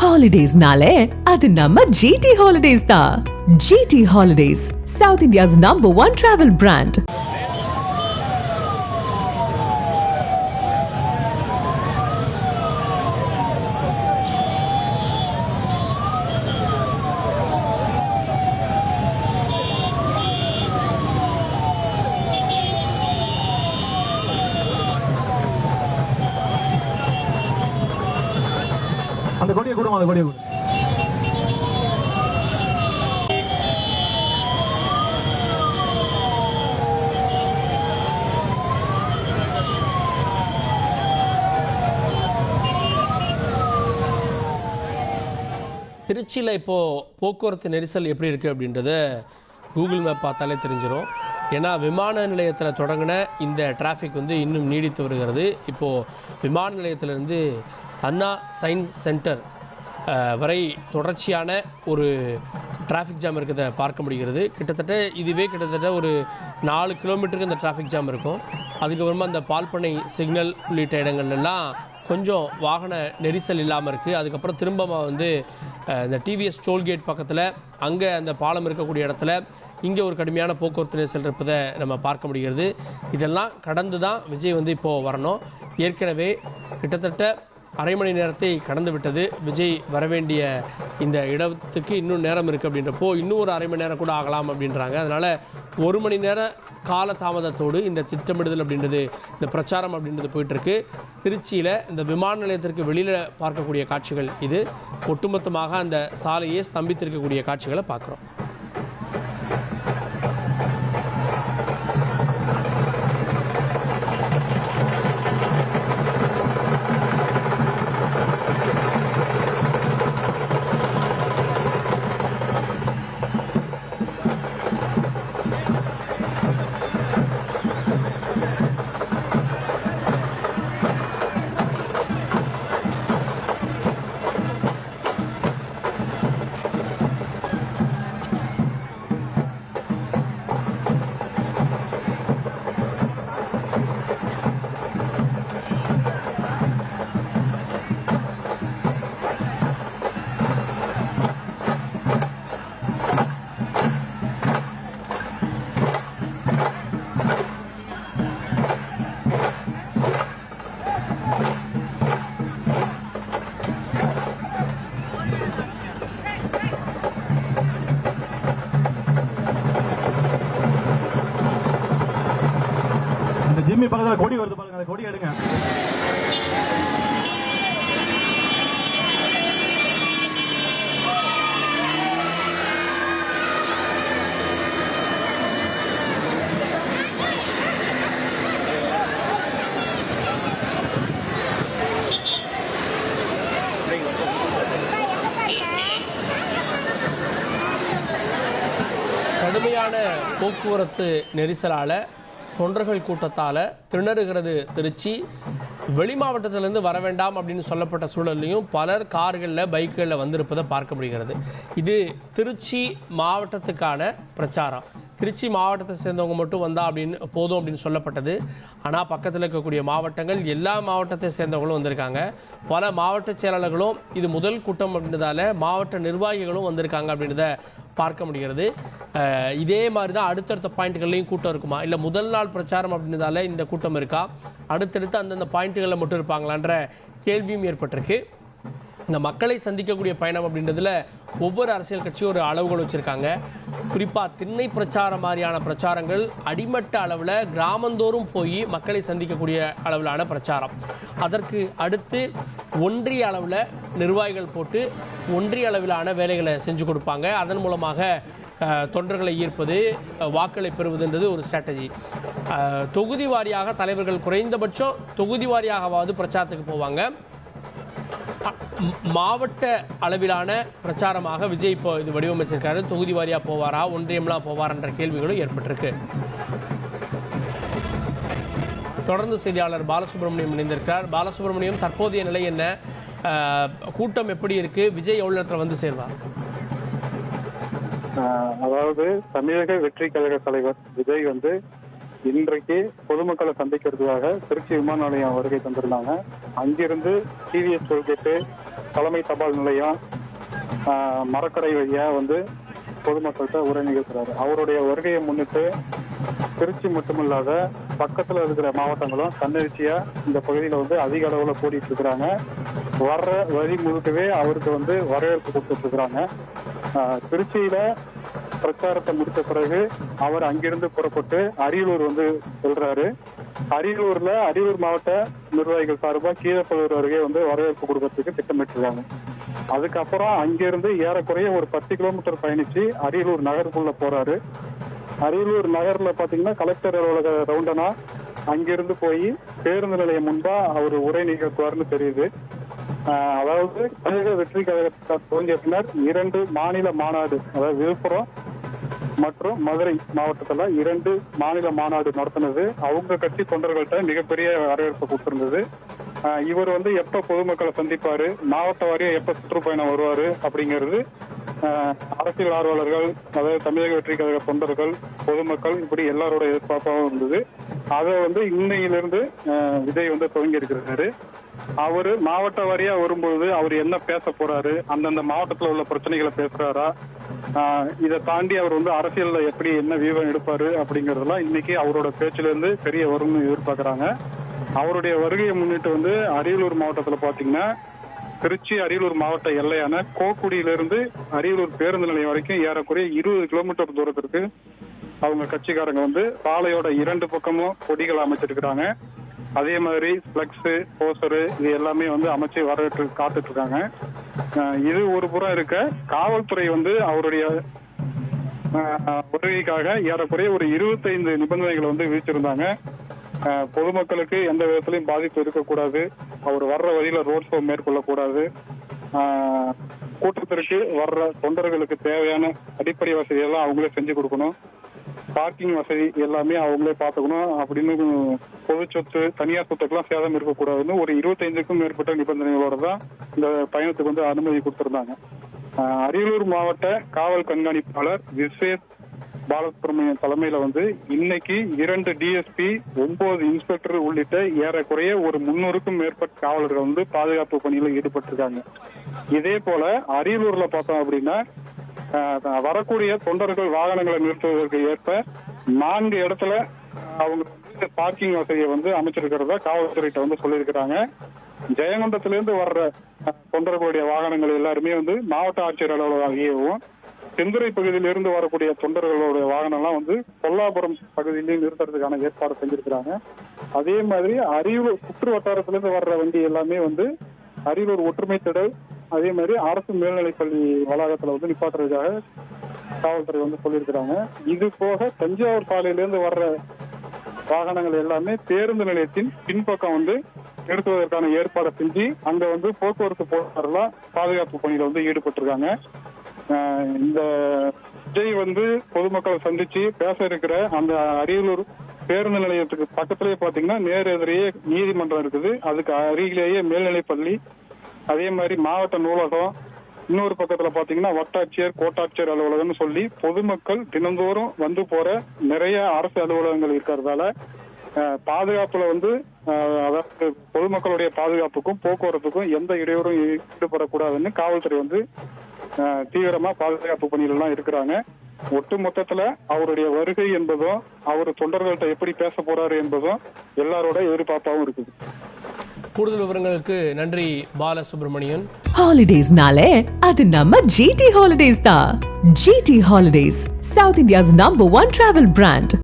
ஹாலிடேஸ்னாலே அது நம்ம ஜிடி ஹாலிடேஸ் தான். GT holidays, South India's #1 travel brand. அந்த கொடியை கூட அந்த கொடியை கூட திருச்சியில் இப்போது போக்குவரத்து நெரிசல் எப்படி இருக்குது அப்படின்றத கூகுள் மேப் பார்த்தாலே தெரிஞ்சிடும். ஏன்னா விமான நிலையத்தில் தொடங்கின இந்த டிராஃபிக் வந்து இன்னும் நீடித்து வருகிறது. இப்போது விமான நிலையத்திலேருந்து அண்ணா சயின்ஸ் சென்டர் வரை தொடர்ச்சியான ஒரு டிராஃபிக் ஜாம் இருக்கிறத பார்க்க முடிகிறது. கிட்டத்தட்ட ஒரு 4 கிலோமீட்டருக்கு இந்த டிராஃபிக் ஜாம் இருக்கும். அதுக்கப்புறமா அந்த பால்பனை சிக்னல் உள்ளிட்ட இடங்கள்லாம் கொஞ்சம் வாகன நெரிசல் இல்லாமல் இருக்குது. அதுக்கப்புறம் திரும்ப வந்து இந்த டிவிஎஸ் டோல்கேட் பக்கத்தில் அங்கே அந்த பாலம் இருக்கக்கூடிய இடத்துல இங்கே ஒரு கடுமையான போக்குவரத்து நெரிசல் இருப்பதை நம்ம பார்க்க முடிகிறது. இதெல்லாம் கடந்து தான் விஜய் வந்து இப்போது வரணும். ஏற்கனவே கிட்டத்தட்ட அரை மணி நேரத்தை கடந்து விட்டது. விஜய் வரவேண்டிய இந்த இடத்துக்கு இன்னும் நேரம் இருக்குது அப்படின்றப்போ இன்னும் ஒரு அரை மணி நேரம் கூட ஆகலாம் அப்படின்றாங்க. அதனால் 1 மணி நேர கால தாமதத்தோடு இந்த திட்டமிடுதல் அப்படின்றது, இந்த பிரச்சாரம் அப்படின்றது போயிட்டுருக்கு. திருச்சியில் இந்த விமான நிலையத்திற்கு வெளியில் பார்க்கக்கூடிய காட்சிகள் இது. ஒட்டுமொத்தமாக அந்த சாலையே ஸ்தம்பித்திருக்கக்கூடிய காட்சிகளை பார்க்குறோம். ஜிம்மி பக்கத்தில் கொடி வருது பாருங்க, அந்த கொடி எடுங்க. கடுமையான போக்குவரத்து நெரிசலால், தொண்டர்கள் கூட்டத்தால் திணறுகிறது திருச்சி. வெளி மாவட்டத்திலேருந்து வர வேண்டாம் அப்படின்னு சொல்லப்பட்ட சூழல்லையும் பலர் கார்களில், பைக்குகளில் வந்திருப்பதை பார்க்க முடிகிறது. இது திருச்சி மாவட்டத்துக்கான பிரச்சாரம். திருச்சி மாவட்டத்தை சேர்ந்தவங்க மட்டும் போதும் அப்படின்னு சொல்லப்பட்டது. ஆனால் பக்கத்தில் இருக்கக்கூடிய மாவட்டங்கள், எல்லா மாவட்டத்தை சேர்ந்தவங்களும் வந்திருக்காங்க. பல மாவட்ட செயலாளர்களும் இது முதல் கூட்டம் அப்படின்றதால மாவட்ட நிர்வாகிகளும் வந்திருக்காங்க அப்படின்றத பார்க்க முடிகிறது. இதே மாதிரி தான் அடுத்தடுத்த பாயிண்ட்டுகள்லையும் கூட்டம் இருக்குமா, இல்லை முதல் நாள் பிரச்சாரம் அப்படின்றதால இந்த கூட்டம் இருக்கா, அடுத்தடுத்து அந்தந்த பாயிண்ட்டுகளில் மட்டும் இருப்பாங்களான்ற கேள்வியும் ஏற்பட்டிருக்கு. இந்த மக்களை சந்திக்கக்கூடிய பயணம் அப்படின்றதுல ஒவ்வொரு அரசியல் கட்சியும் ஒரு அளவுகள் வச்சுருக்காங்க. குறிப்பாக திண்ணை பிரச்சாரம் மாதிரியான பிரச்சாரங்கள் அடிமட்ட அளவில் கிராமந்தோறும் போய் மக்களை சந்திக்கக்கூடிய அளவிலான பிரச்சாரம். அதற்கு அடுத்து ஒன்றிய அளவில் நிர்வாகிகள் போட்டு ஒன்றிய அளவிலான வேலைகளை செஞ்சு கொடுப்பாங்க. அதன் மூலமாக தொண்டர்களை ஈர்ப்பது, வாக்களை பெறுவதுன்றது ஒரு ஸ்ட்ராட்டஜி. தொகுதி வாரியாக தலைவர்கள் குறைந்தபட்சம் தொகுதி வாரியாகவாவது பிரச்சாரத்துக்கு போவாங்க. மாவட்ட அளவிலான பிரச்சாரமாக விஜய் இப்போ இது வடிவமைச்சிருக்காரு. தொகுதி வாரியாக போவாரா, ஒன்றியம்லாம் போவாரான்ற கேள்விகளும் ஏற்பட்டிருக்கு. தொடர்ந்து செய்தியாளர் பாலசுப்ரமணியம் இணைந்திருக்கிறார். பாலசுப்ரமணியம், தற்போதைய நிலை என்ன? கூட்டம் எப்படி இருக்கு? விஜய் எவ்வளவு நேரத்தில் வந்து சேர்வார்? அதாவது தமிழக வெற்றி கழக தலைவர் விஜய் வந்து இன்றைக்கு பொதுமக்களை சந்திக்கிறதுக்காக திருச்சி விமான நிலையம் வருகை தந்திருந்தாங்க. அங்கிருந்து டிவிஎஸ் டோல்கேட்டு, தலைமை தபால் நிலையம், மரக்கடை வழியா பொதுமக்கள்கிட்ட உரை நிகழ்த்துறாரு. அவருடைய வருகையை முன்னிட்டு திருச்சி மட்டுமில்லாத பக்கத்துல இருக்கிற மாவட்டங்களும் தன்னெழுச்சியா இந்த பகுதியில அதிக அளவுல கூடிட்டு இருக்கிறாங்க. வர்ற வழி முழுக்கவே அவருக்கு வரவேற்பு கொடுத்துட்டு இருக்கிறாங்க. திருச்சியில பிரச்சாரத்தை முடித்த பிறகு அவர் அங்கிருந்து புறப்பட்டு அரியலூர் செல்றாரு. அரியலூர் மாவட்ட நிர்வாகிகள் சார்பா கீழப்பலூர் அருகே வரவேற்பு கொடுக்கறதுக்கு திட்டமிட்டிருக்காங்க. அதுக்கப்புறம் அங்கிருந்து ஏறக்குறைய ஒரு 10 கிலோமீட்டர் பயணிச்சு அரியலூர் நகருக்குள்ள போறாரு. அரியலூர் நகர்ல பாத்தீங்கன்னா கலெக்டர் அலுவலக ரவுண்டனா அங்கிருந்து போய் பேருந்து நிலையம் முன்பா அவர் உரை நிகழ்த்துவார்னு தெரியுது. அதாவது தமிழக வெற்றி கழகத்தை துவங்கிய பின்னர் 2 மாநில மாநாடு, அதாவது விழுப்புரம் மற்றும் மதுரை மாவட்டத்துல 2 மாநில மாநாடு நடத்தினது. அவங்க கட்சி தொண்டர்கள்ட்ட மிகப்பெரிய வரவேற்பு கொடுத்திருந்தது. இவர் எப்ப பொதுமக்களை சந்திப்பாரு, மாவட்ட வாரியா எப்ப சுற்றுப்பயணம் வருவாரு அப்படிங்கிறது அரசியல் ஆர்வலர்கள், அதாவது தமிழக வெற்றி கழக தொண்டர்கள், பொதுமக்கள் இப்படி எல்லாரோட எதிர்பார்ப்பாகவும் இருந்தது. அதை இன்னையிலிருந்து விஜய் துவங்கி இருக்கிறாரு. அவரு மாவட்ட வாரியா வரும்போது அவர் என்ன பேச போறாரு, அந்தந்த மாவட்டத்துல உள்ள பிரச்சனைகளை பேசுறாரா, இதை தாண்டி அவர் அரசியல்ல எப்படி என்ன வியூகம் எடுப்பாரு அப்படிங்கறதெல்லாம் இன்னைக்கு அவரோட பேச்சுல இருந்து தெரிய வரும்னு எதிர்பார்க்கறாங்க. அவருடைய வருகையை முன்னிட்டு அரியலூர் மாவட்டத்துல பாத்தீங்கன்னா திருச்சி அரியலூர் மாவட்ட எல்லையான கோக்குடியிலிருந்து அரியலூர் பேருந்து நிலையம் வரைக்கும் ஏறக்குறைய 20 கிலோமீட்டர் தூரத்திற்கு அவங்க கட்சிக்காரங்க சாலையோட 2 பக்கமும் கொடிகள் அமைச்சிருக்கிறாங்க. அதே மாதிரி பிளக்ஸ், போஸ்டரு இது எல்லாமே அமைச்சு வரவேற்று காத்துட்டு இருக்காங்க. இது ஒரு புறம் இருக்க, காவல்துறை அவருடைய வருகைக்காக ஏறக்குறைய ஒரு 25 நிபந்தனைகளை விதிச்சிருந்தாங்க. பொதுமக்களுக்கு எந்த விதத்திலையும் பாதிப்பு இருக்கக்கூடாது, அவர் வர்ற வழியில ரோட் ஷோ மேற்கொள்ளக்கூடாது, கூட்டத்திற்கு வர்ற தொண்டர்களுக்கு தேவையான அடிப்படை வசதி எல்லாம் அவங்களே செஞ்சு கொடுக்கணும், பார்க்கிங் வசதி எல்லாமே அவங்களே பார்த்துக்கணும் அப்படின்னு, பொது சொத்து தனியார் சொத்துக்கெல்லாம் சேதம் இருக்கக்கூடாதுன்னு ஒரு 25க்கும் மேற்பட்ட நிபந்தனைகளோட தான் இந்த பயணத்துக்கு அனுமதி கொடுத்திருந்தாங்க. அரியலூர் மாவட்ட காவல் கண்காணிப்பாளர் விசேஷ் பாலசுப்ரமணியன் தலைமையில இன்னைக்கு 2 டிஎஸ்பி, 9 இன்ஸ்பெக்டர் உள்ளிட்ட ஏறக்குறைய ஒரு 300க்கும் மேற்பட்ட காவலர்கள் பாதுகாப்பு பணியில ஈடுபட்டிருக்காங்க. இதே போல அரியலூர்ல பார்த்தோம் அப்படின்னா வரக்கூடிய தொண்டர்கள் வாகனங்களை நிறுத்துவதற்கு ஏற்ப 4 இடத்துல அவங்க பார்க்கிங் வசதியை அமைச்சிருக்கிறதா காவல்துறையிட்ட சொல்லியிருக்கிறாங்க. ஜெயங்கொண்டத்திலிருந்து வர்ற தொண்டர்களுடைய வாகனங்கள் எல்லாருமே மாவட்ட ஆட்சியர் அலுவலகம், செந்துறை பகுதியிலிருந்து வரக்கூடிய தொண்டர்களுடைய வாகனம் எல்லாம் பொல்லாபுரம் பகுதியிலையும் நிறுத்துறதுக்கான ஏற்பாடு செஞ்சிருக்கிறாங்க. அதே மாதிரி அரியலூர் சுற்று வட்டாரத்திலிருந்து வர்ற வண்டி எல்லாமே அரியலூர் ஒற்றுமை திடல், அதே மாதிரி அரசு மேல்நிலைப்பள்ளி வளாகத்துல நிப்பாட்டுறதுக்காக காவல்துறை சொல்லியிருக்கிறாங்க. இது போக தஞ்சாவூர் சாலையிலிருந்து வர்ற வாகனங்கள் எல்லாமே பேருந்து நிலையத்தின் பின்பக்கம் நிறுத்துவதற்கான ஏற்பாடு செஞ்சு அங்க போக்குவரத்து போலீசாரெல்லாம் பாதுகாப்பு பணியில ஈடுபட்டிருக்காங்க. இந்த விஜய் பொதுமக்களை சந்திச்சு பேச இருக்கிற அந்த அரியலூர் பேருந்து நிலையத்துக்கு பக்கத்திலேயே பாத்தீங்கன்னா நேர் எதிரையே நீதிமன்றம் இருக்குது, அதுக்கு அருகிலேயே மேல்நிலைப்பள்ளி, அதே மாதிரி மாவட்ட நூலகம், இன்னொரு பக்கத்துல பாத்தீங்கன்னா வட்டாட்சியர், கோட்டாட்சியர் அலுவலகம்னு சொல்லி பொதுமக்கள் தினந்தோறும் போற நிறைய அரசு அலுவலகங்கள் இருக்கிறதால பாதுகாப்புல அதாவது பொதுமக்களுடைய பாதுகாப்புக்கும் போக்குவரத்துக்கும் எந்த இடையூறும் ஈடுபடக்கூடாதுன்னு காவல்துறை தீவிரமா பாதுகாப்பு பணியில எல்லாம் இருக்கிறாங்க. ஒட்டு மொத்தத்துல அவருடைய வருகை என்பதும் அவர் தொண்டர்கள்ட்ட எப்படி பேச போறாரு என்பதும் எல்லாரோட எதிர்பார்ப்பாவும் இருக்குது. கூடுதல் விவரங்களுக்கு நன்றி பாலசுப்ரமணியன். ஹாலிடேஸ்னாலே அது நம்ம GT ஹாலிடேஸ் தான். GT holidays, South India's #1 travel brand.